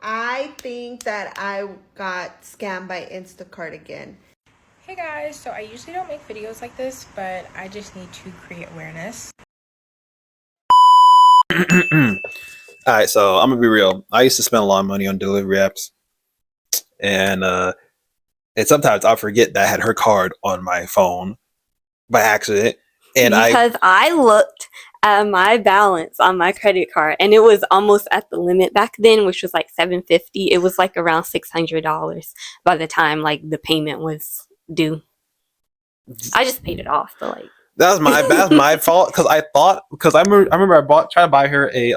I think that I got scammed by Instacart again. Hey guys, so I usually don't make videos like this, but I just need to create awareness. Alright, so I'm gonna be real. I used to spend a lot of money on delivery apps, and sometimes I forget that I had her card on my phone by accident, and because I looked at my balance on my credit card and it was almost at the limit back then, which was like $750. It was like around $600 by the time like the payment was due. I just paid it off, but like that's my fault because I remember tried to buy her a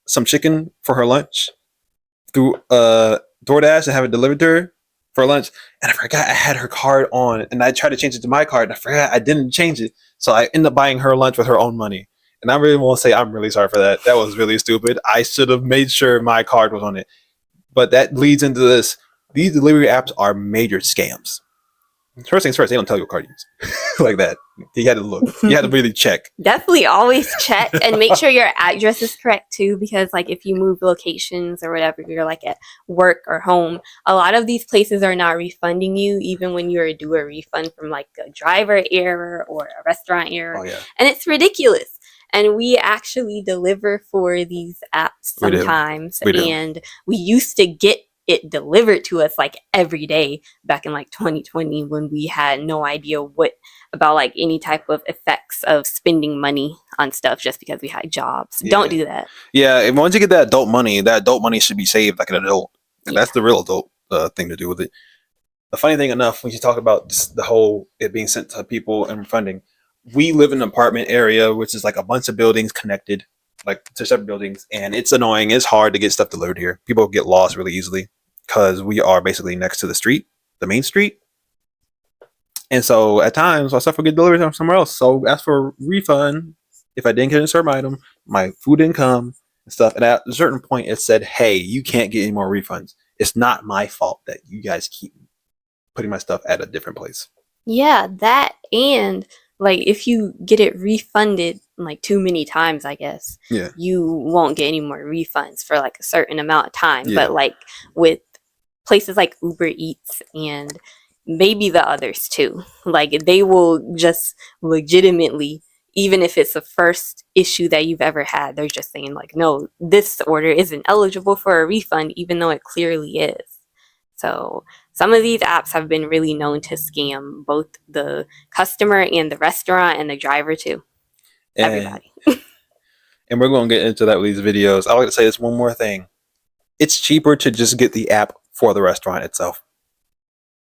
some chicken for her lunch through DoorDash and have it delivered to her for lunch, and I forgot I had her card on, and I tried to change it to my card, and I forgot I didn't change it, so I ended up buying her lunch with her own money. And I really want to say I'm really sorry for that. That was really stupid. I should have made sure my card was on it. But that leads into this. These delivery apps are major scams. First things first, they don't tell you what card you use like that. You had to look. You had to really check. Definitely always check and make sure your address is correct too, because like if you move locations or whatever, you're like at work or home, a lot of these places are not refunding you even when you're due a refund from like a driver error or a restaurant error. Oh, yeah. And it's ridiculous. And we actually deliver for these apps sometimes. And we used to get it delivered to us like every day back in like 2020 when we had no idea what about like any type of effects of spending money on stuff just because we had jobs. Yeah. Don't do that. Yeah, and once you get that adult money should be saved like an adult. And that's the real adult thing to do with it. The funny thing enough, when you talk about the whole it being sent to people and refunding, we live in an apartment area which is like a bunch of buildings connected like to separate buildings, and it's annoying. It's hard to get stuff delivered here. People get lost really easily because we are basically next to the street, the main street. And so at times our stuff will get delivered from somewhere else. So ask for a refund if I didn't get a certain item, my food didn't come and stuff. And at a certain point it said, hey, you can't get any more refunds. It's not my fault that you guys keep putting my stuff at a different place. Yeah, that, and like if you get it refunded like too many times, I guess, you won't get any more refunds for like a certain amount of time. But like with places like Uber Eats and maybe the others too, like they will just legitimately, even if it's the first issue that you've ever had, they're just saying like, no, this order isn't eligible for a refund, even though it clearly is. So some of these apps have been really known to scam both the customer and the restaurant and the driver too. Everybody. And we're going to get into that with these videos. I like to say this one more thing. It's cheaper to just get the app for the restaurant itself.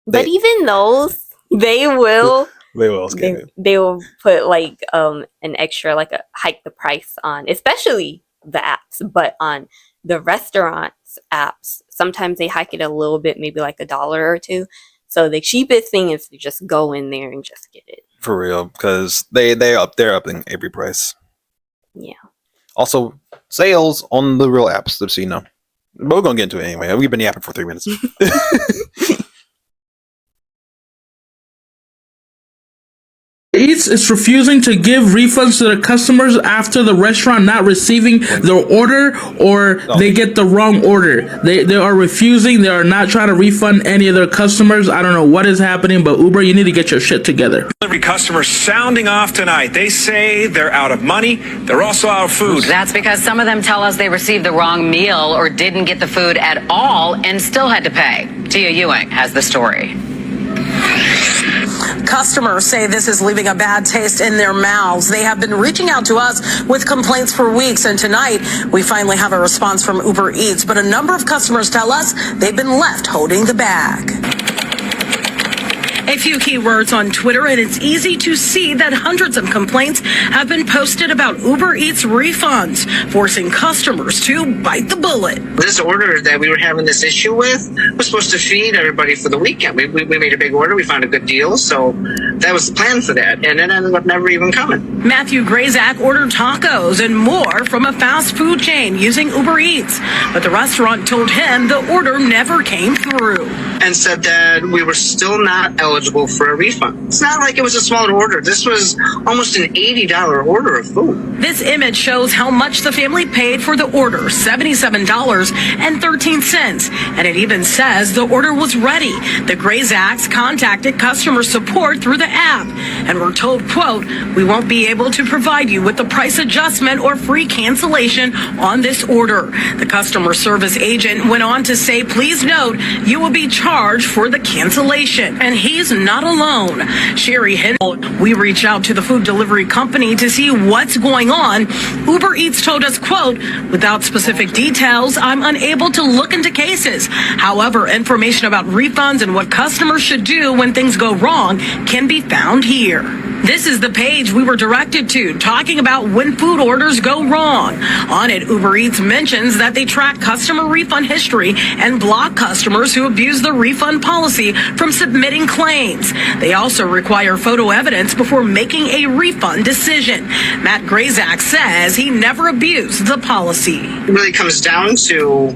But even those, they will scam you. They will put like an extra, like a hike the price on, especially the apps, but on the restaurants apps, sometimes they hike it a little bit, maybe like $1 or $2. So the cheapest thing is to just go in there and just get it. For real, because they're upping every price. Yeah. Also, sales on the real apps, just so you know. But we're gonna get into it anyway. We've been yapping for 3 minutes. Eats is refusing to give refunds to the customers after the restaurant not receiving their order or they get the wrong order. They are refusing. They are not trying to refund any of their customers. I don't know what is happening, but Uber, you need to get your shit together. Delivery customers sounding off tonight. They say they're out of money. They're also out of food. That's because some of them tell us they received the wrong meal or didn't get the food at all and still had to pay. Tia Ewing has the story. Customers say this is leaving a bad taste in their mouths. They have been reaching out to us with complaints for weeks, and tonight we finally have a response from Uber Eats. But a number of customers tell us they've been left holding the bag. A few keywords on Twitter, and it's easy to see that hundreds of complaints have been posted about Uber Eats refunds, forcing customers to bite the bullet. This order that we were having this issue with was supposed to feed everybody for the weekend. We made a big order. We found a good deal, so that was the plan for that, and it ended up never even coming. Matthew Grazak ordered tacos and more from a fast food chain using Uber Eats, but the restaurant told him the order never came through. And said that we were still not eligible eligible for a refund. It's not like it was a small order. This was almost an $80 order of food. This image shows how much the family paid for the order, $77.13. And it even says the order was ready. The Grayzacks contacted customer support through the app and were told, quote, "We won't be able to provide you with the price adjustment or free cancellation on this order." The customer service agent went on to say, "Please note, you will be charged for the cancellation." And he's not alone. Sherry Hindle, we reach out to the food delivery company to see what's going on. Uber Eats told us, quote, "Without specific details, I'm unable to look into cases. However, information about refunds and what customers should do when things go wrong can be found here." This is the page we were directed to, talking about when food orders go wrong. On it, Uber Eats mentions that they track customer refund history and block customers who abuse the refund policy from submitting claims. They also require photo evidence before making a refund decision. Matt Grayzack says he never abused the policy. It really comes down to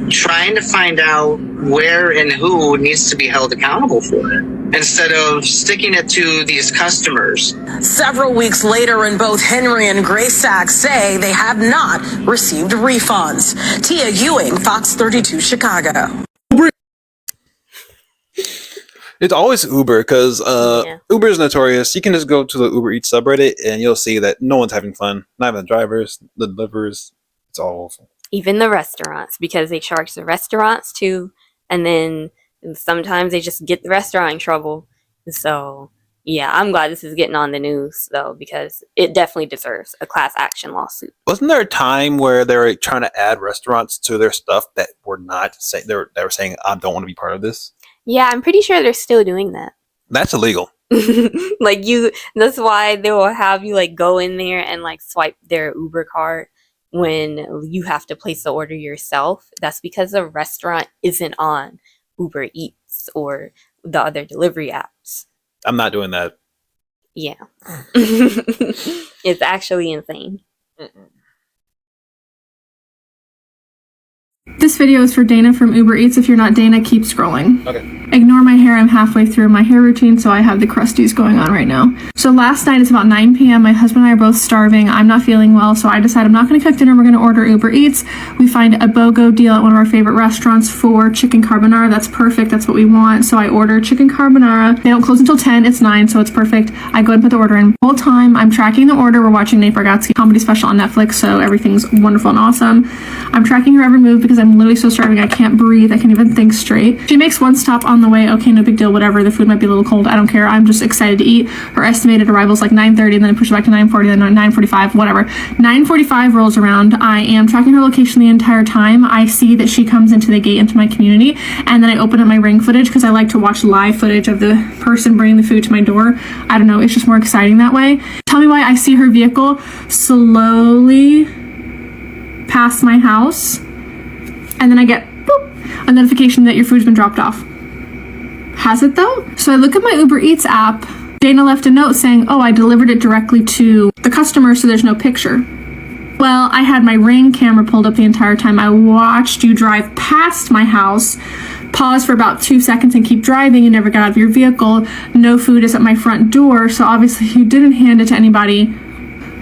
trying to find out where and who needs to be held accountable for it, instead of sticking it to these customers. Several weeks later, and both Henry and Graysack say they have not received refunds. Tia Ewing, Fox 32 Chicago. It's always Uber because Uber is notorious. You can just go to the Uber Eats subreddit and you'll see that no one's having fun. Not even the drivers, the deliverers. It's all awful. Even the restaurants, because they charge the restaurants too, and then sometimes they just get the restaurant in trouble. So yeah, I'm glad this is getting on the news though, because it definitely deserves a class action lawsuit. Wasn't there a time where they were trying to add restaurants to their stuff that were not saying they were saying I don't want to be part of this? Yeah, I'm pretty sure they're still doing that. That's illegal. Like that's why they will have you like go in there and like swipe their Uber card when you have to place the order yourself. That's because the restaurant isn't on Uber Eats or the other delivery apps. I'm not doing that. Yeah. It's actually insane. This video is for Dana from Uber Eats. If you're not Dana, keep scrolling. Okay. Ignore my hair. I'm halfway through my hair routine, so I have the crusties going on right now. So last night, it's about 9 p.m. My husband and I are both starving. I'm not feeling well, so I decide I'm not going to cook dinner. We're going to order Uber Eats. We find a BOGO deal at one of our favorite restaurants for chicken carbonara. That's perfect. That's what we want. So I order chicken carbonara. They don't close until 10. It's 9, so it's perfect. I go and put the order in. The whole time, I'm tracking the order. We're watching Nate Bargatze comedy special on Netflix, so everything's wonderful and awesome. I'm tracking her every move because I'm literally so starving I can't breathe. I can't even think straight. She makes one stop on the way. Okay, no big deal, whatever. The food might be a little cold. I don't care. I'm just excited to eat. Her estimated arrival is like 9:30, and then I push it back to 9:40, then 9:45, whatever. 9:45 rolls around. I am tracking her location the entire time. I see that she comes into the gate into my community, and then I open up my Ring footage because I like to watch live footage of the person bringing the food to my door. I don't know. It's just more exciting that way. Tell me why I see her vehicle slowly pass my house, and then I get boop, a notification that your food's been dropped off. Has it though? So I look at my Uber Eats app. Dana left a note saying, oh, I delivered it directly to the customer, so there's no picture. Well, I had my Ring camera pulled up the entire time. I watched you drive past my house, pause for about 2 seconds and keep driving. You never got out of your vehicle. No food is at my front door, so obviously you didn't hand it to anybody.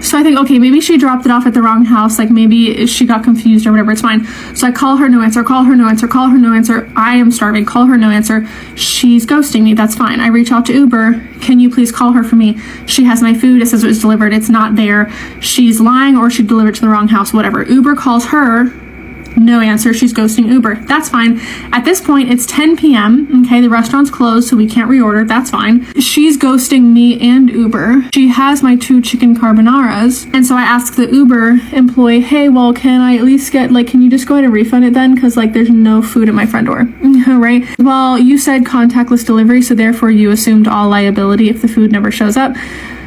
So I think, okay, maybe she dropped it off at the wrong house. Like maybe she got confused or whatever. It's fine. So I call her, no answer, call her, no answer, call her, no answer. I am starving. Call her, no answer. She's ghosting me. That's fine. I reach out to Uber. Can you please call her for me? She has my food. It says it was delivered. It's not there. She's lying or she delivered to the wrong house, whatever. Uber calls her. No answer. She's ghosting Uber. That's fine. At this point, it's 10 p.m. Okay, the restaurant's closed, so we can't reorder. That's fine. She's ghosting me and Uber. She has my 2 chicken carbonaras. And so I ask the Uber employee, hey, well, can I at least get, like, can you just go ahead and refund it then? Because, like, there's no food at my front door. Right? Well, you said contactless delivery, so therefore you assumed all liability if the food never shows up.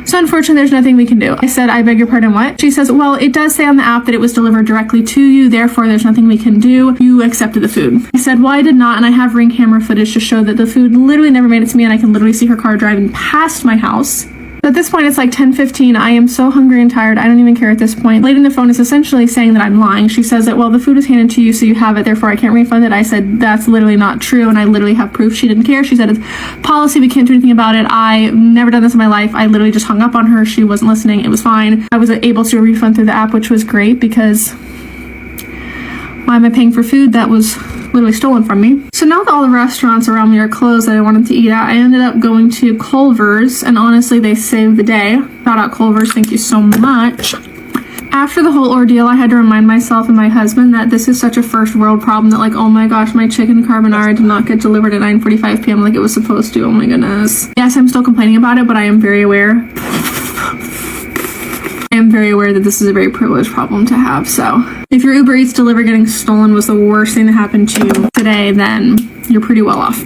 So unfortunately, there's nothing we can do. I said, I beg your pardon, what? She says, well, it does say on the app that it was delivered directly to you, therefore there's nothing we can do. You accepted the food. I said, well, I did not, and I have Ring camera footage to show that the food literally never made it to me, and I can literally see her car driving past my house. At this point, it's like 10:15. I am so hungry and tired. I don't even care at this point. Lady on the phone is essentially saying that I'm lying. She says that, well, the food was handed to you, so you have it, therefore I can't refund it. I said, that's literally not true, and I literally have proof. She didn't care. She said, it's policy. We can't do anything about it. I've never done this in my life. I literally just hung up on her. She wasn't listening. It was fine. I was able to refund through the app, which was great because why am I paying for food that was literally stolen from me? So now that all the restaurants around me are closed that I wanted to eat at, I ended up going to Culver's, and honestly, they saved the day. Shout out Culver's, thank you so much. After the whole ordeal, I had to remind myself and my husband that this is such a first world problem that, like, oh my gosh, my chicken carbonara did not get delivered at 9:45 p.m. like it was supposed to. Oh my goodness. Yes, I'm still complaining about it, but I am very aware. I am very aware that this is a very privileged problem to have. So if your Uber Eats delivery getting stolen was the worst thing that happened to you today, then you're pretty well off.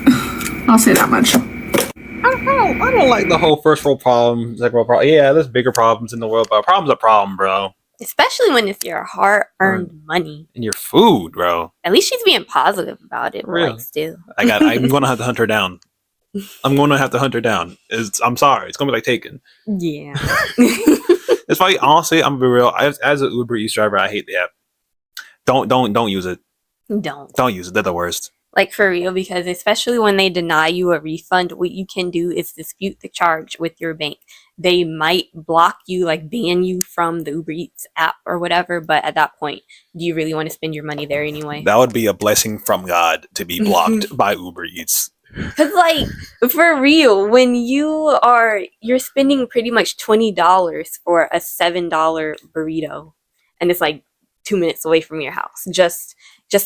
I'll say that much. I don't like the whole first world problem, second world problem. Yeah, there's bigger problems in the world, but a problem's a problem, bro. Especially when it's your hard-earned money. And your food, bro. At least she's being positive about it, but like, still. I'm gonna have to hunt her down. I'm gonna have to hunt her down. I'm sorry. It's gonna be like Taken. Yeah. It's funny, honestly, I'm gonna be real. As an Uber Eats driver, I hate the app. Don't use it. Don't use it. They're the worst. Like, for real, because especially when they deny you a refund, what you can do is dispute the charge with your bank. They might block you, like ban you from the Uber Eats app or whatever, but at that point, do you really want to spend your money there anyway? That would be a blessing from God to be blocked by Uber Eats. Because, like, for real, when you're spending pretty much $20 for a $7 burrito, and it's like 2 minutes away from your house, just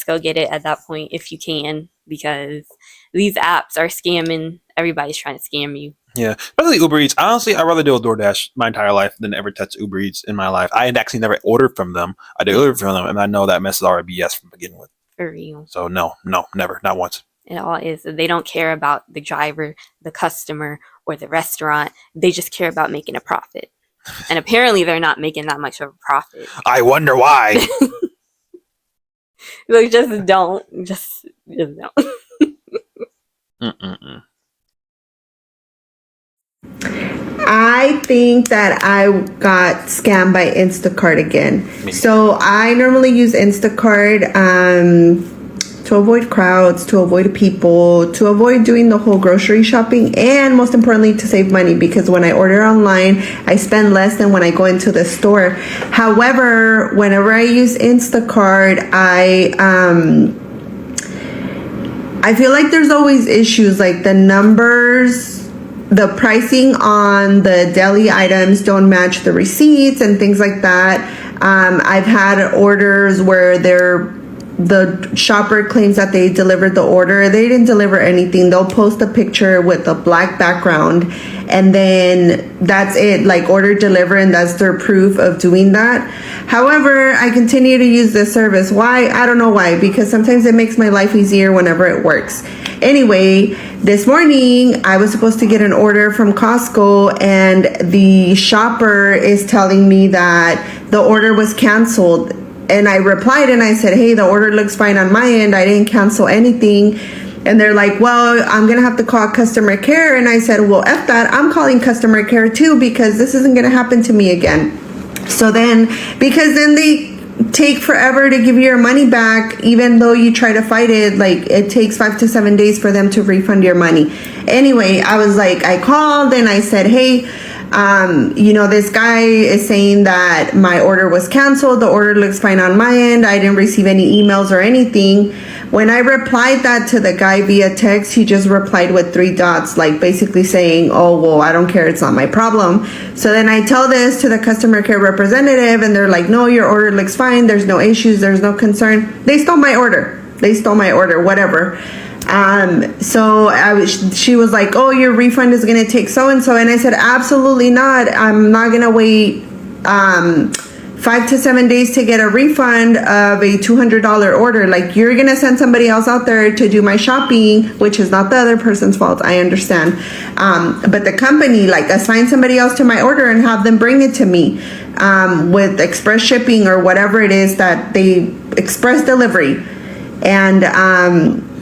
go get it at that point if you can, because these apps are scamming. Everybody's trying to scam you. Yeah, especially Uber Eats. Honestly, I'd rather deal with DoorDash my entire life than ever touch Uber Eats in my life. I had actually never ordered from them. I did order from them, and I know that mess is already BS from beginning with. For real. So no, never, not once. It all is. They don't care about the driver, the customer, or the restaurant. They just care about making a profit. And apparently they're not making that much of a profit. I wonder why. Like, just don't. Just don't. I think that I got scammed by Instacart again. So I normally use Instacart to avoid crowds, to avoid people, to avoid doing the whole grocery shopping, and most importantly, to save money, because when I order online, I spend less than when I go into the store. However, whenever I use Instacart, I feel like there's always issues, like the numbers, the pricing on the deli items don't match the receipts and things like that. I've had orders where the shopper claims that they delivered the order. They didn't deliver anything. They'll post a picture with a black background, and then that's it, like order, deliver, and that's their proof of doing that. However, I continue to use this service. Why? I don't know why, because sometimes it makes my life easier whenever it works. Anyway, this morning I was supposed to get an order from Costco, and the shopper is telling me that the order was canceled. And I replied and I said, hey, the order looks fine on my end. I didn't cancel anything. And they're like, well, I'm going to have to call customer care. And I said, well, F that. I'm calling customer care too, because this isn't going to happen to me again. So then, because then they take forever to give you your money back, even though you try to fight it, like it takes 5 to 7 days for them to refund your money. Anyway, I was like, I called and I said, hey, this guy is saying that my order was canceled. The order looks fine on my end. I didn't receive any emails or anything. When I replied that to the guy via text, he just replied with 3 dots, like basically saying, oh, well, I don't care. It's not my problem. So then I tell this to the customer care representative, and they're like, no, your order looks fine. There's no issues. There's no concern. They stole my order. Whatever. So she was like, oh, your refund is going to take so-and-so. And I said, absolutely not. I'm not going to wait 5 to 7 days to get a refund of a $200 order. Like, you're going to send somebody else out there to do my shopping, which is not the other person's fault. I understand. But the company, like, assign somebody else to my order and have them bring it to me with express shipping or whatever it is that they express delivery. And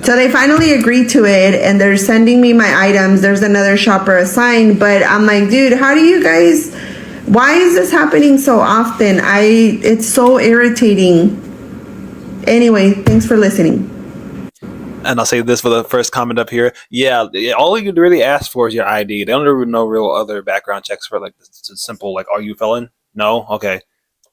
so they finally agreed to it, and they're sending me my items. There's another shopper assigned, but I'm like, dude, how do you guys, why is this happening so often? It's so irritating. Anyway, thanks for listening. And I'll say this for the first comment up here. Yeah, all you really ask for is your ID. They don't even know real other background checks for like it's simple, like, are you a felon? No? Okay.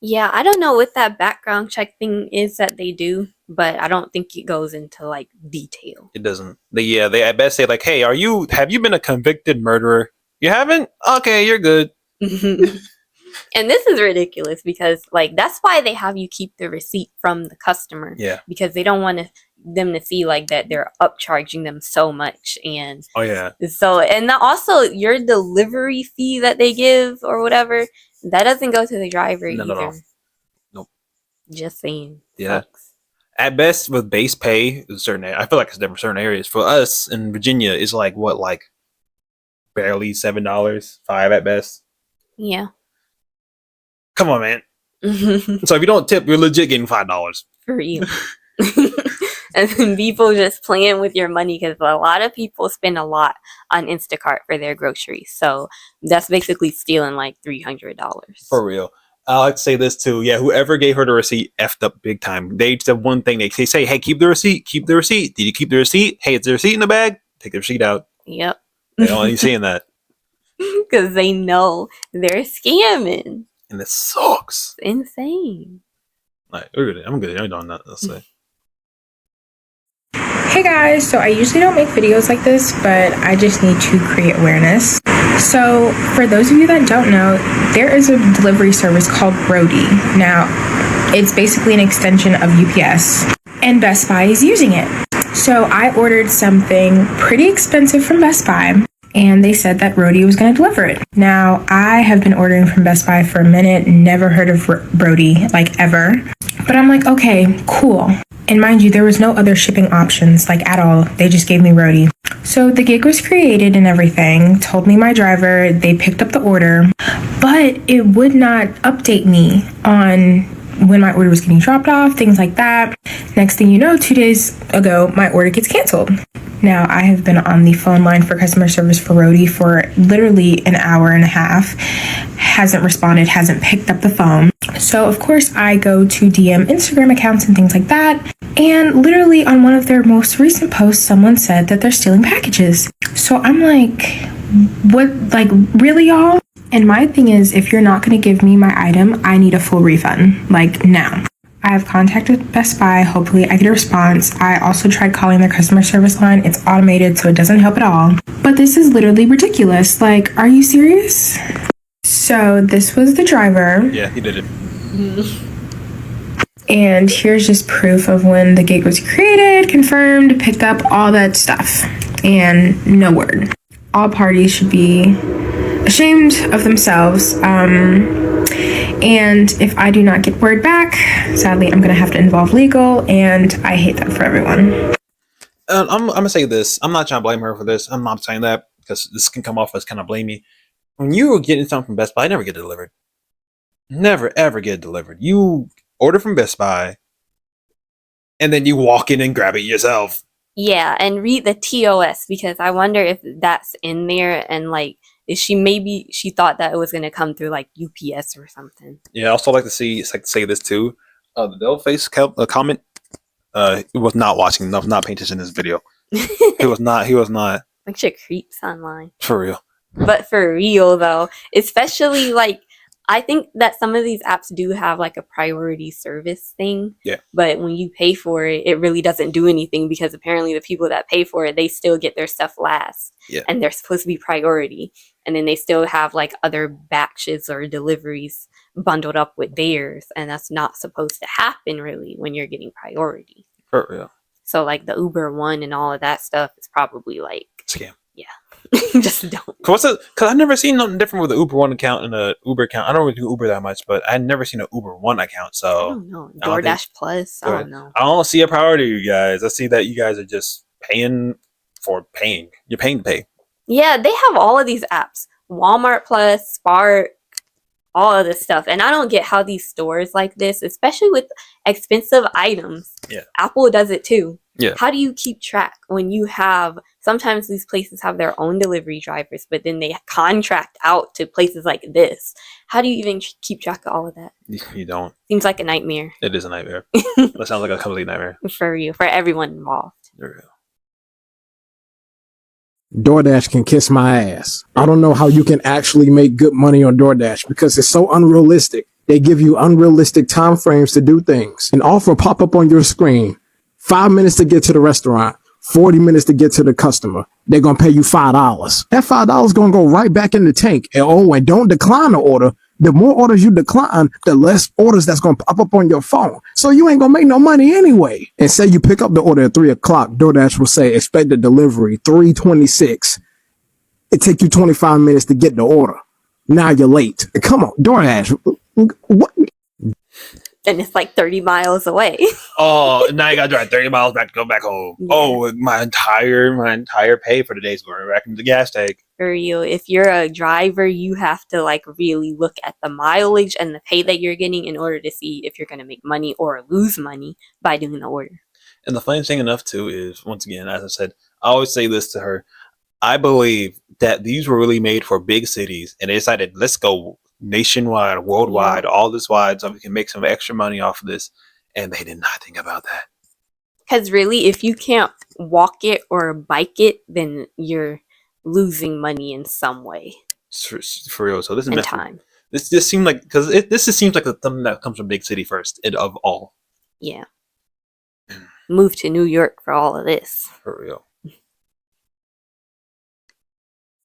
Yeah, I don't know what that background check thing is that they do, but I don't think it goes into like detail. It doesn't. They at best say like, hey, have you been a convicted murderer? You haven't? Okay, you're good. And this is ridiculous because like that's why they have you keep the receipt from the customer. Yeah. Because they don't want them to see like that they're upcharging them so much. And oh yeah. So and also your delivery fee that they give or whatever, that doesn't go to the driver either. No. Nope. Just saying. Yeah. Sucks. At best, with base pay, I feel like it's different certain areas. For us in Virginia, it's like what, like barely $7, $5 at best. Yeah. Come on, man. So if you don't tip, you're legit getting $5. For real. And then people just playing with your money because a lot of people spend a lot on Instacart for their groceries. So that's basically stealing like $300. For real. I like to say this too. Yeah, whoever gave her the receipt effed up big time. They said one thing. They say, hey, keep the receipt. Keep the receipt. Did you keep the receipt? Hey, is the receipt in the bag? Take the receipt out. Yep. They don't want you seeing that. Because they know they're scamming. And it sucks. It's insane. All right, we're good. I'm good. I'm done that. Let's say. Hey guys, so I usually don't make videos like this, but I just need to create awareness. So for those of you that don't know, there is a delivery service called Roadie. Now, it's basically an extension of UPS, and Best Buy is using it. So I ordered something pretty expensive from Best Buy, and they said that Roadie was going to deliver it. Now, I have been ordering from Best Buy for a minute, never heard of Roadie, like ever. But I'm like, okay, cool. And mind you, there was no other shipping options, like at all. They just gave me Roadie. So the gig was created and everything, told me my driver, they picked up the order, but it would not update me on when my order was getting dropped off, things like that. Next thing you know, 2 days ago, my order gets canceled. Now, I have been on the phone line for customer service for Roadie for literally an hour and a half. Hasn't responded, hasn't picked up the phone. So, of course, I go to DM Instagram accounts and things like that. And literally on one of their most recent posts, someone said that they're stealing packages. So I'm like, what, like, really, y'all? And my thing is, if you're not going to give me my item, I need a full refund, like now. I have contacted Best Buy. Hopefully I get a response. I also tried calling their customer service line. It's automated, so it doesn't help at all. But this is literally ridiculous. Like, are you serious? So this was the driver. Yeah, he did it. And here's just proof of when the gig was created, confirmed, picked up, all that stuff. And no word. All parties should be ashamed of themselves. And if I do not get word back, sadly, I'm going to have to involve legal, and I hate that for everyone. I'm going to say this. I'm not trying to blame her for this. I'm not saying that because this can come off as kind of blamey. When you're getting something from Best Buy, never get it delivered. Never, ever get it delivered. You order from Best Buy, and then you walk in and grab it yourself. Yeah, and read the TOS, because I wonder if that's in there, and like, she thought that it was gonna come through like UPS or something. Yeah, I also like to say this too. The Devil Face comment. He was not watching enough, not paying attention to this video. He was not. Like shit creeps online. For real. But for real though, especially like, I think that some of these apps do have like a priority service thing. Yeah. But when you pay for it, it really doesn't do anything because apparently the people that pay for it, they still get their stuff last. Yeah. And they're supposed to be priority. And then they still have like other batches or deliveries bundled up with theirs. And that's not supposed to happen really when you're getting priority. For real. So like the Uber One and all of that stuff is probably like scam. Yeah. Just don't. Because I've never seen nothing different with the Uber One account and the Uber account. I don't really do Uber that much, but I've never seen an Uber One account. So I don't know. DoorDash Plus. I don't know. I don't see a priority, you guys. I see that you guys are just paying for paying. You're paying to pay. Yeah, they have all of these apps. Walmart Plus, Spark, all of this stuff. And I don't get how these stores like this, especially with expensive items. Yeah. Apple does it too. Yeah. How do you keep track when you have, sometimes these places have their own delivery drivers, but then they contract out to places like this? How do you even keep track of all of that? You don't. Seems like a nightmare. It is a nightmare. That sounds like a complete nightmare. For you, for everyone involved. There we go. DoorDash can kiss my ass. I don't know how you can actually make good money on DoorDash because it's so unrealistic. They give you unrealistic time frames to do things. An offer pop up on your screen. 5 minutes to get to the restaurant. 40 minutes to get to the customer. They're going to pay you $5. That $5 going to go right back in the tank. And don't decline the order. The more orders you decline, the less orders that's going to pop up on your phone. So you ain't going to make no money anyway. And say you pick up the order at 3 o'clock. DoorDash will say expected delivery 3:26. It take you 25 minutes to get the order. Now you're late. Come on, DoorDash. What? And it's like 30 miles away. Oh, now you gotta drive 30 miles back to go back home. Yeah. Oh, my entire pay for the day's going back into the gas tank. For you, if you're a driver, you have to like really look at the mileage and the pay that you're getting in order to see if you're gonna make money or lose money by doing the order. And the funny thing enough too is, once again, as I said, I always say this to her, I believe that these were really made for big cities, and they decided, let's go nationwide, worldwide, all this wide, so we can make some extra money off of this. And they did not think about that. Because really, if you can't walk it or bike it, then you're losing money in some way. For real. So this is time. This just seemed like, because this just seems like something that comes from big city first, of all. Yeah. Move to New York for all of this. For real.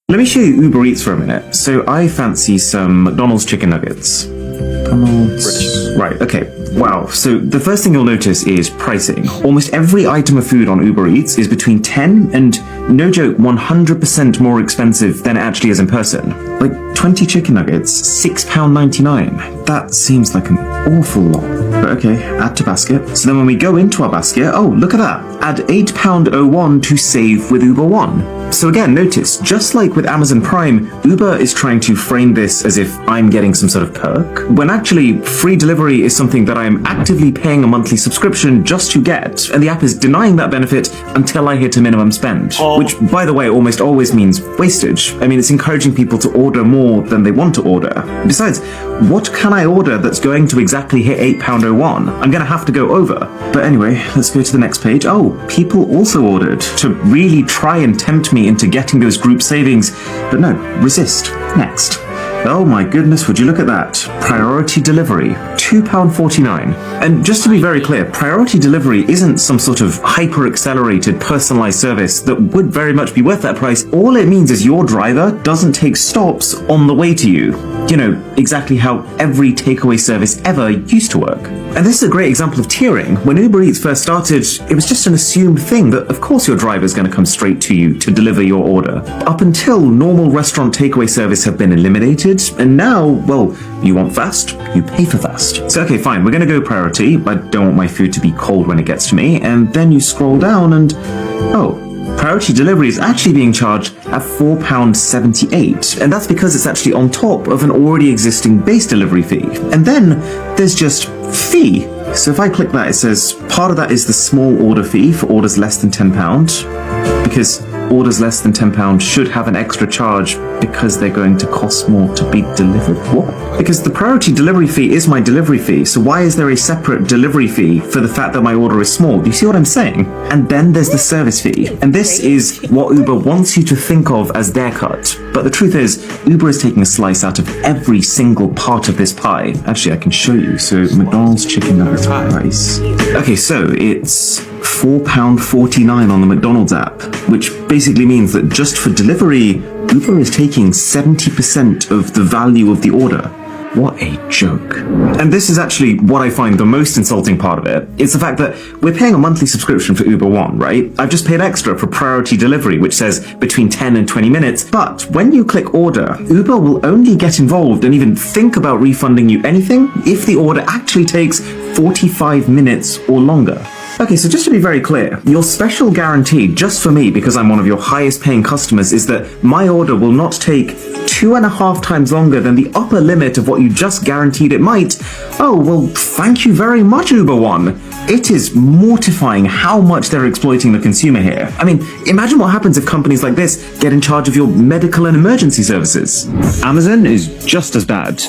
Let me show you Uber Eats for a minute. So I fancy some McDonald's chicken nuggets. McDonald's. Right, okay. Wow. So the first thing you'll notice is pricing. Almost every item of food on Uber Eats is between 10 and, no joke, 100% more expensive than it actually is in person. Like 20 chicken nuggets, £6.99. That seems like an awful lot. But okay, add to basket. So then when we go into our basket, oh, look at that. Add £8.01 to save with Uber One. So again, notice, just like with Amazon Prime, Uber is trying to frame this as if I'm getting some sort of perk, when actually free delivery is something that I'm actively paying a monthly subscription just to get, and the app is denying that benefit until I hit a minimum spend, which, by the way, almost always means wastage. I mean, it's encouraging people to order more than they want to order. Besides, what can I order that's going to exactly hit £8.01? I'm going to have to go over. But anyway, let's go to the next page. Oh, people also ordered to really try and tempt me into getting those group savings, but no, resist. Next. Oh my goodness, would you look at that? Priority delivery, £2.49. And just to be very clear, priority delivery isn't some sort of hyper-accelerated personalized service that would very much be worth that price. All it means is your driver doesn't take stops on the way to you. You know, exactly how every takeaway service ever used to work. And this is a great example of tiering. When Uber Eats first started, it was just an assumed thing that of course your driver's going to come straight to you to deliver your order. Up until normal restaurant takeaway service have been eliminated, and now, well, you want fast, you pay for fast. So okay, fine, we're going to go priority. I don't want my food to be cold when it gets to me. And then you scroll down and, oh, priority delivery is actually being charged at £4.78, and that's because it's actually on top of an already existing base delivery fee. And then there's just fee. So if I click that, it says part of that is the small order fee for orders less than £10, because orders less than £10 should have an extra charge because they're going to cost more to be delivered. What? Because the priority delivery fee is my delivery fee, so why is there a separate delivery fee for the fact that my order is small? Do you see what I'm saying? And then there's the service fee. And this is what Uber wants you to think of as their cut. But the truth is, Uber is taking a slice out of every single part of this pie. Actually, I can show you. So McDonald's chicken nugget price. Okay, so it's £4.49 on the McDonald's app, which basically means that just for delivery, Uber is taking 70% of the value of the order. What a joke. And this is actually what I find the most insulting part of it. It's the fact that we're paying a monthly subscription for Uber One, right? I've just paid extra for priority delivery, which says between 10 and 20 minutes. But when you click order, Uber will only get involved and even think about refunding you anything if the order actually takes 45 minutes or longer. Okay, so just to be very clear, your special guarantee just for me, because I'm one of your highest paying customers, is that my order will not take 2.5 times longer than the upper limit of what you just guaranteed it might, oh, well, thank you very much, Uber One. It is mortifying how much they're exploiting the consumer here. I mean, imagine what happens if companies like this get in charge of your medical and emergency services. Amazon is just as bad.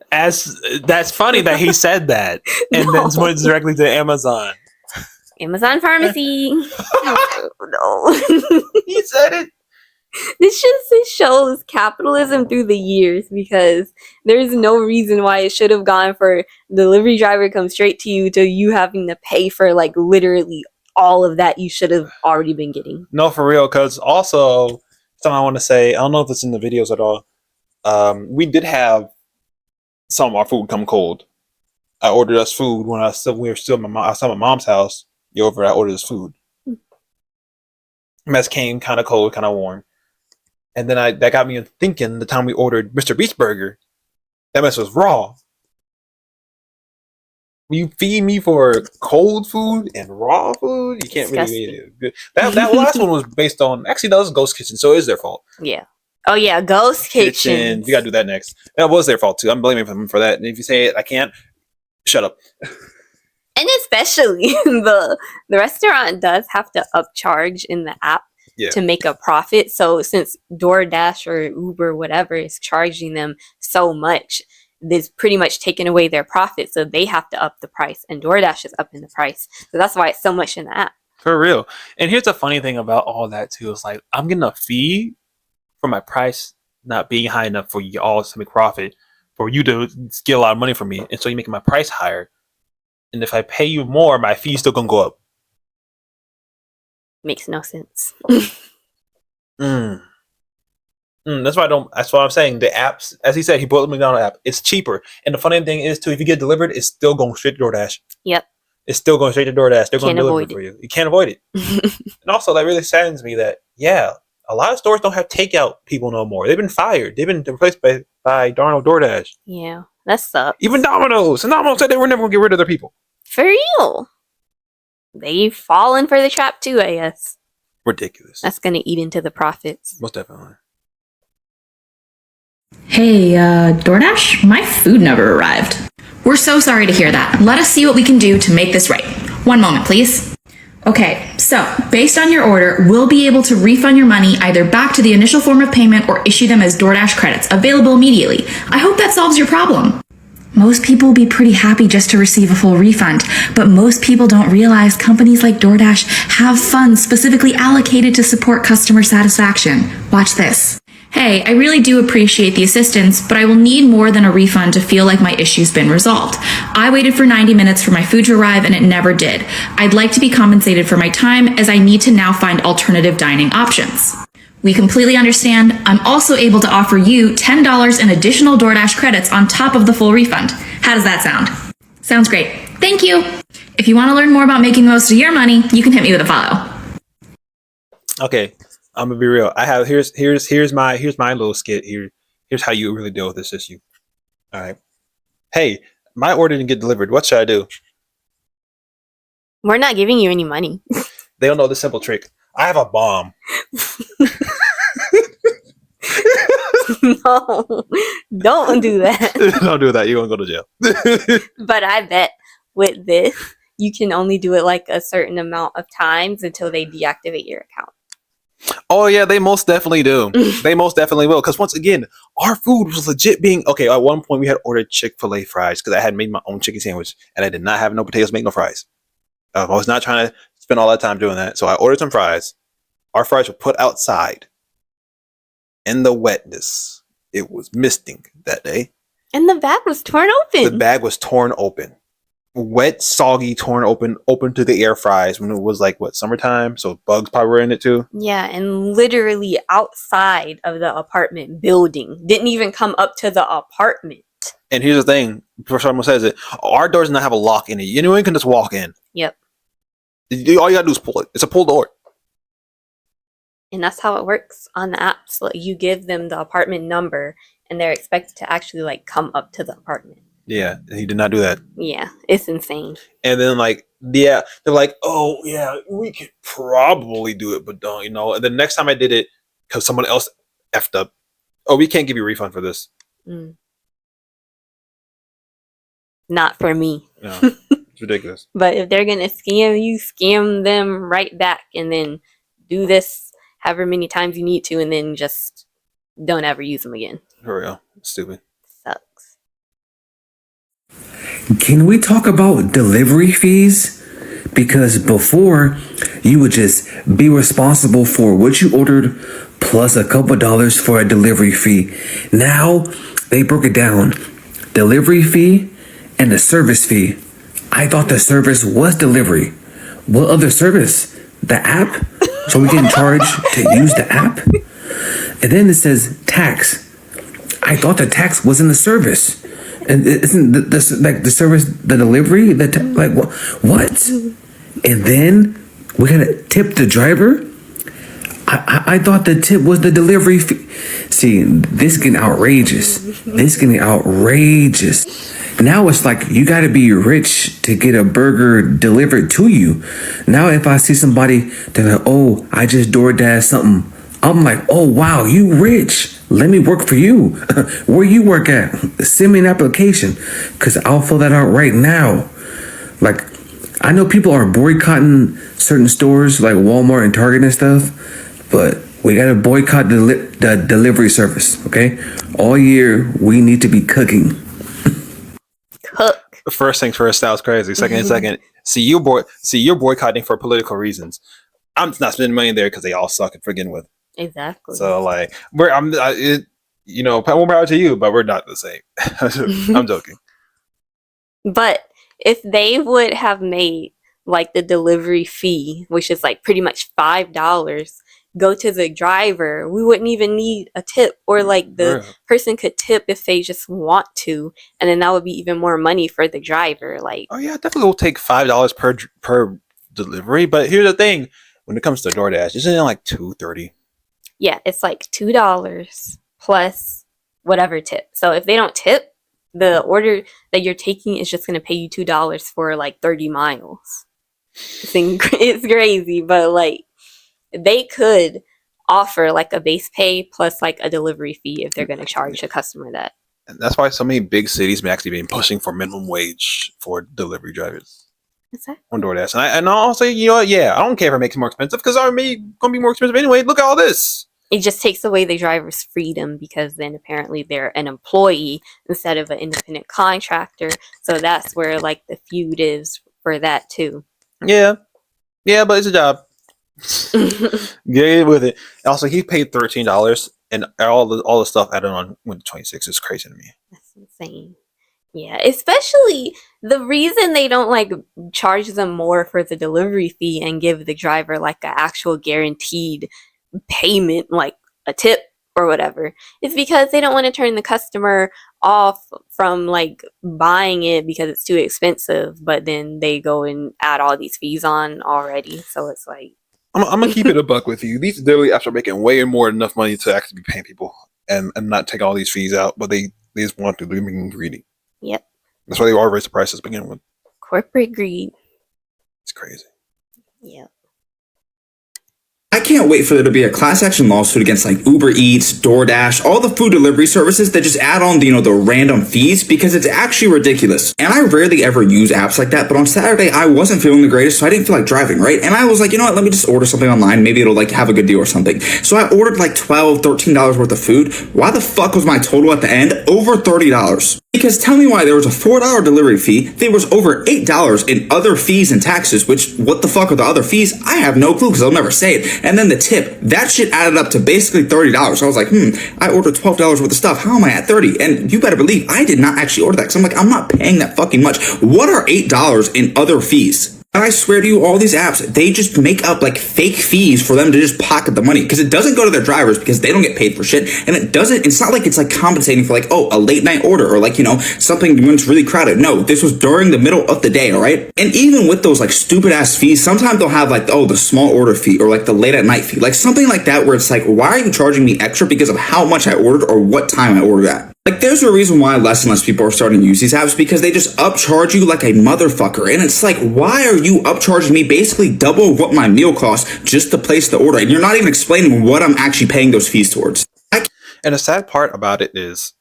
That's funny that he said that, and then went directly to Amazon. Amazon Pharmacy. No. He said it. This shows capitalism through the years, because there's no reason why it should have gone for delivery driver come straight to you having to pay for like literally all of that you should have already been getting. No, for real. Because also something I want to say, I don't know if it's in the videos at all. We did have some of our food come cold. I ordered us food when we were still at my mom's house. I ordered us food. Mess came kind of cold, kind of warm. And then that got me thinking the time we ordered Mr. Beast Burger, that mess was raw. You feed me for cold food and raw food, you can't Disgusting. really eat it. That last one was based on, actually that was Ghost Kitchen, so it is their fault. Yeah. Oh yeah, Ghost Kitchen. We gotta do that next. That was their fault too. I'm blaming them for that. And if you say it, I can't, shut up. And especially the restaurant does have to upcharge in the app to make a profit. So since DoorDash or Uber, whatever, is charging them so much, it's pretty much taking away their profit. So they have to up the price, and DoorDash is upping the price. So that's why it's so much in the app. For real. And here's the funny thing about all that too. It's like, I'm getting a fee for my price not being high enough for y'all to make profit, for you to get a lot of money from me. And so you're making my price higher. And if I pay you more, my fee's still gonna go up. Makes no sense. That's why that's what I'm saying. The apps, as he said, he bought the McDonald's app. It's cheaper. And the funny thing is too, if you get delivered, it's still going straight to DoorDash. Yep. It's still going straight to DoorDash. They're going to deliver it for you. You can't avoid it. And also, that really saddens me that, a lot of stores don't have takeout people no more. They've been fired. They've been replaced by darn DoorDash. Yeah, that sucks. Even Domino's. And Domino's said they were never going to get rid of their people. For real. They've fallen for the trap too, I guess. Ridiculous. That's going to eat into the profits. Most definitely. Hey, DoorDash, my food never arrived. We're so sorry to hear that. Let us see what we can do to make this right. One moment, please. Okay, so based on your order, we'll be able to refund your money either back to the initial form of payment or issue them as DoorDash credits, available immediately. I hope that solves your problem. Most people will be pretty happy just to receive a full refund, but most people don't realize companies like DoorDash have funds specifically allocated to support customer satisfaction. Watch this. Hey, I really do appreciate the assistance, but I will need more than a refund to feel like my issue's been resolved. I waited for 90 minutes for my food to arrive and it never did. I'd like to be compensated for my time, as I need to now find alternative dining options. We completely understand. I'm also able to offer you $10 in additional DoorDash credits on top of the full refund. How does that sound? Sounds great. Thank you. If you want to learn more about making the most of your money, you can hit me with a follow. Okay, I'm gonna be real. I have here's my little skit here. Here's how you really deal with this issue. All right. Hey, my order didn't get delivered. What should I do? We're not giving you any money. They don't know the simple trick. I have a bomb. No, don't do that. Don't do that. You're gonna go to jail. But I bet with this, you can only do it like a certain amount of times until they deactivate your account. Oh yeah, they most definitely do. They most definitely will. Because once again, our food was legit being okay. At one point, we had ordered Chick-fil-A fries because I had made my own chicken sandwich and I did not have no potatoes to make no fries. I was not trying to spend all that time doing that. So I ordered some fries. Our fries were put outside in the wetness. It was misting that day. And the bag was torn open. The bag was torn open. Wet, soggy, torn open to the air fries when it was like, what, summertime? So bugs probably were in it too. Yeah, and literally outside of the apartment building. Didn't even come up to the apartment. And here's the thing, before someone says it, our door does not have a lock in it. Anyone can just walk in. Yep. All you gotta do is pull it. It's a pull door. And that's how it works on the apps. Like, you give them the apartment number and they're expected to actually like come up to the apartment. Yeah, he did not do that. Yeah, it's insane. And then they're like, oh yeah, we could probably do it, but don't, And the next time I did it, because someone else effed up, oh, we can't give you a refund for this. Not for me. No, it's ridiculous. But if they're gonna scam you, scam them right back, and then do this however many times you need to, and then just don't ever use them again. For real, stupid. Sucks. Can we talk about delivery fees? Because before, you would just be responsible for what you ordered plus a couple dollars for a delivery fee. Now, they broke it down. Delivery fee and the service fee. I thought the service was delivery. What other service? The app? So we can charge to use the app? And then it says tax. I thought the tax was in the service. And isn't this like the service, the delivery, what? And then we gotta tip the driver. I thought the tip was the delivery fee. See, this getting outrageous. Now it's like you gotta be rich to get a burger delivered to you. Now if I see somebody, they're like, oh, I just DoorDash something. I'm like, oh wow, you rich. Let me work for you. Where you work at? Send me an application, because I'll fill that out right now. Like, I know people are boycotting certain stores like Walmart and Target and stuff, but we gotta boycott the delivery service, okay? All year, we need to be cooking. Cook. First things first, that was crazy. Second, see, you're boycotting for political reasons. I'm not spending money there because they all suck to begin with. Exactly. So like, more power to you, but we're not the same. I'm joking. But if they would have made like the delivery fee, which is like pretty much $5, go to the driver, we wouldn't even need a tip, or like the person could tip if they just want to, and then that would be even more money for the driver. Like, oh yeah, definitely will take $5 per delivery. But here's the thing: when it comes to DoorDash, isn't it like $2.30? yeah, it's like $2 plus whatever tip. So if they don't tip, the order that you're taking is just going to pay you $2 for like 30 miles. It's crazy, but like they could offer like a base pay plus like a delivery fee if they're going to charge a customer that. And that's why so many big cities have actually been pushing for minimum wage for delivery drivers. Exactly. On DoorDash. And I'll say, you know what? Yeah, I don't care if it makes it more expensive because I'm going to be more expensive anyway. Look at all this. It just takes away the driver's freedom because then apparently they're an employee instead of an independent contractor. So that's where like the feud is for that too. Yeah, but it's a job. Get with it. Also, he paid $13, and all the stuff added on went to $26. Is crazy to me. That's insane. Yeah, especially the reason they don't like charge them more for the delivery fee and give the driver like an actual guaranteed payment, like a tip or whatever, is because they don't want to turn the customer off from like buying it because it's too expensive, but then they go and add all these fees on already. So it's like, I'm gonna keep it a buck with you. These delivery apps are making way more than enough money to actually be paying people and not take all these fees out, but they just want to. They're being greedy. Yep. That's why they all raise the prices to begin with. Corporate greed. It's crazy. Yep. I can't wait for there to be a class action lawsuit against like Uber Eats, DoorDash, all the food delivery services that just add on, the random fees, because it's actually ridiculous. And I rarely ever use apps like that, but on Saturday I wasn't feeling the greatest, so I didn't feel like driving, right? And I was like, you know what, let me just order something online. Maybe it'll like have a good deal or something. So I ordered like $12, $13 worth of food. Why the fuck was my total at the end over $30? Because tell me why there was a $4 delivery fee, there was over $8 in other fees and taxes, which, what the fuck are the other fees? I have no clue because they'll never say it. And then the tip, that shit added up to basically $30. So I was like, I ordered $12 worth of stuff. How am I at 30? And you better believe I did not actually order that because I'm like, I'm not paying that fucking much. What are $8 in other fees? And I swear to you, all these apps, they just make up like fake fees for them to just pocket the money, because it doesn't go to their drivers because they don't get paid for shit. And it's not like it's like compensating for like, oh, a late night order or like, something when it's really crowded. No, this was during the middle of the day, all right? And even with those like stupid ass fees, sometimes they'll have like, oh, the small order fee or like the late at night fee, like something like that where it's like, why are you charging me extra because of how much I ordered or what time I ordered at? Like, there's a reason why less and less people are starting to use these apps, because they just upcharge you like a motherfucker. And it's like, why are you upcharging me basically double what my meal costs just to place the order? And you're not even explaining what I'm actually paying those fees towards. And the sad part about it is,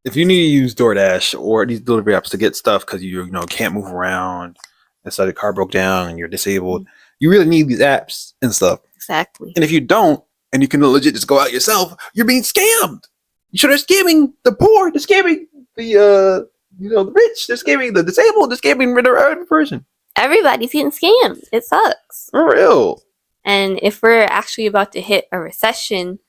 if you need to use DoorDash or these delivery apps to get stuff because you can't move around, and so the car broke down and you're disabled, you really need these apps and stuff. Exactly. And if you don't, and you can legit just go out yourself, you're being scammed. They're scamming the poor, they're scamming the rich, they're scamming the disabled, they're scamming the other person. Everybody's getting scammed. It sucks. For real. And if we're actually about to hit a recession,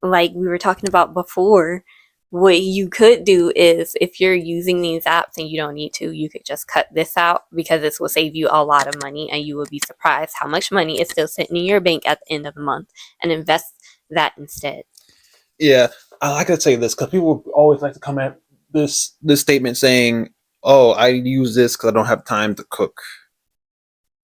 like we were talking about before, what you could do is, if you're using these apps and you don't need to, you could just cut this out, because this will save you a lot of money, and you will be surprised how much money is still sitting in your bank at the end of the month, and invest that instead. Yeah, I like to say this because people always like to come at this statement saying, "Oh, I use this because I don't have time to cook."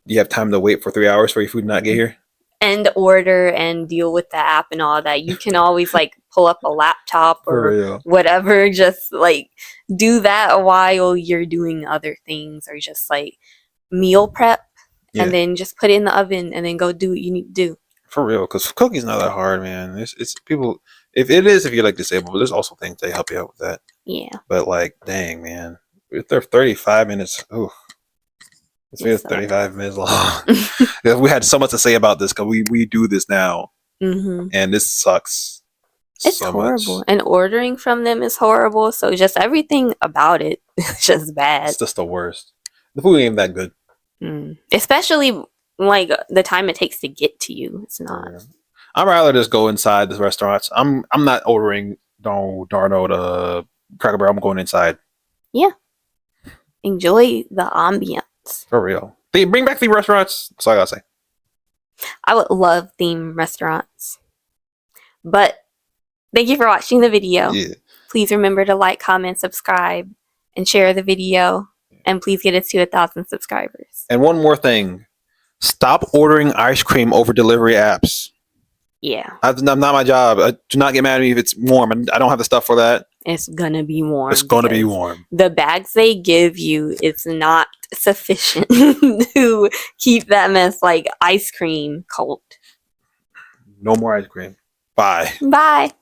Do you have time to wait for 3 hours for your food to not get here? And order and deal with the app and all that. You can always pull up a laptop or whatever, just do that while you're doing other things, or just meal prep and then just put it in the oven and then go do what you need to do. For real, because cooking's not that hard, man. It's people. If you're disabled, but there's also things they help you out with that. Yeah. But dang, man, if they're 35 minutes, it's 35 minutes long. We had so much to say about this because we do this now, and this sucks. It's so horrible, much. And ordering from them is horrible. So just everything about it is just bad. It's just the worst. The food ain't that good, especially the time it takes to get to you. It's not. Yeah. I'd rather just go inside the restaurants. I'm not ordering Darno to Cracker Barrel. I'm going inside. Yeah, enjoy the ambiance. For real. They bring back theme restaurants. That's all I gotta say. I would love theme restaurants. But thank you for watching the video. Yeah. Please remember to like, comment, subscribe, and share the video. And please get us to 1,000 subscribers. And one more thing. Stop ordering ice cream over delivery apps. Yeah. That's not my job. Do not get mad at me if it's warm. I don't have the stuff for that. It's gonna be warm. It's gonna be warm. The bags they give you is not sufficient to keep that mess ice cream cold. No more ice cream. Bye. Bye.